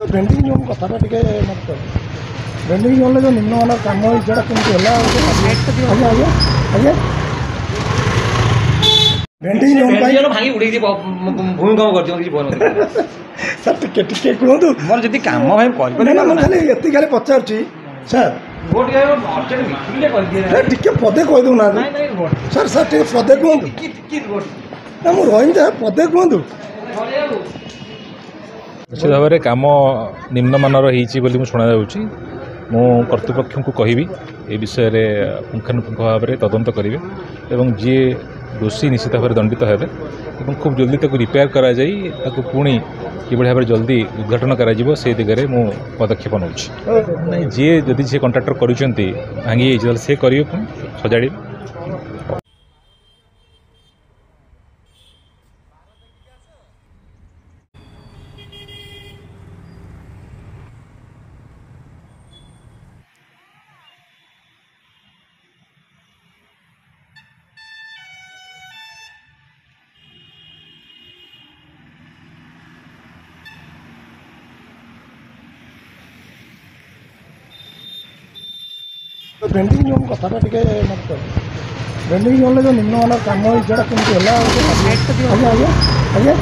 Vending zone କଥାଟା ଟିକେ ମୋତେ କହିବେ। ଭେଣ୍ଡିଂ ଜୋନ୍ରେ ଯେଉଁ ନିମ୍ନମାନର କାମ ହେଇଛି ସେଇଟା କେମିତି ହେଲା? ଆଜ୍ଞା ଆଜ୍ଞା ଆଜ୍ଞା ଭେଣ୍ଡିଂ ଜୋନ୍ ପାଇଁ ଭାଙ୍ଗି ଉଡ଼େଇ ଭୂମିକମ୍ପ କରିଛି କିଛି ଭଲ ସାର୍ ଟିକେ ଟିକେ କୁହନ୍ତୁ। ମୋର ଯଦି କାମ ଭାଇ ନା ମୁଁ ଖାଲି ଏତିକି ଖାଲି ପଚାରୁଛି ସାର୍। ଟିକେ ପଦେ କହିଦେଉନାହାନ୍ତି ସାର୍। ସାର୍ ଟିକେ ପଦେ କୁହନ୍ତୁ। ନା ମୁଁ ରହିବି ଯା ପଦେ କୁହନ୍ତୁ। ନିଶ୍ଚିତ ଭାବରେ କାମ ନିମ୍ନମାନର ହେଇଛି ବୋଲି ମୁଁ ଶୁଣାଯାଉଛି। ମୁଁ କର୍ତ୍ତୃପକ୍ଷଙ୍କୁ କହିବି ଏ ବିଷୟରେ ପୁଙ୍ଖାନୁପୁଙ୍ଖ ଭାବରେ ତଦନ୍ତ କରିବେ ଏବଂ ଯିଏ ଦୋଷୀ ନିଶ୍ଚିତ ଭାବରେ ଦଣ୍ଡିତ ହେବେ ଏବଂ ଖୁବ୍ ଜଲ୍ଦି ତାକୁ ରିପେୟାର କରାଯାଇ ତାକୁ ପୁଣି କିଭଳି ଭାବରେ ଜଲ୍ଦି ଉଦ୍ଘାଟନ କରାଯିବ ସେ ଦିଗରେ ମୁଁ ପଦକ୍ଷେପ ନେଉଛି। ନାଇଁ ଯିଏ ଯଦି ସେ କଣ୍ଟ୍ରାକ୍ଟର କରିଛନ୍ତି ଭାଙ୍ଗି ଯାଇଛି ତାହେଲେ ସେ କରିବେ ପୁଣି ସଜାଡ଼ିବେ। ଭେଣ୍ଡିଂ ଜୋନ୍ କଥାଟା ଟିକେ ମୋତେ କହିବେ। ଭେଣ୍ଡିଂ ଜୋନ୍ରେ ଯେଉଁ ନିମ୍ନମାନର କାମ ହେଇଛି ସେଇଟା କେମିତି ହେଲା? ଆଜ୍ଞା ଆଜ୍ଞା ଆଜ୍ଞା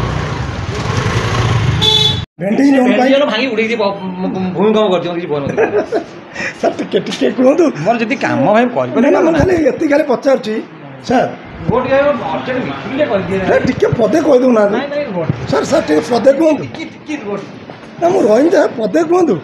ଭେଣ୍ଡିଂ ଜୋନ୍ ପାଇଁ ଭାଙ୍ଗି ଉଡ଼େଇ ଭୂମିକମ୍ପ କରିଛି କିଛି ଭଲ ସାର୍ ଟିକେ ଟିକେ କୁହନ୍ତୁ। ମୋର ଯଦି କାମ ଭାଇ ନା ମୁଁ ଖାଲି ଏତିକି ଖାଲି ପଚାରୁଛି ସାର୍। ଟିକେ ପଦେ କହିଦେଉନାହାନ୍ତି ସାର୍। ସାର୍ ଟିକେ ପଦେ କୁହନ୍ତୁ। ନା ମୁଁ ରହିବି ଯା ପଦେ କୁହନ୍ତୁ।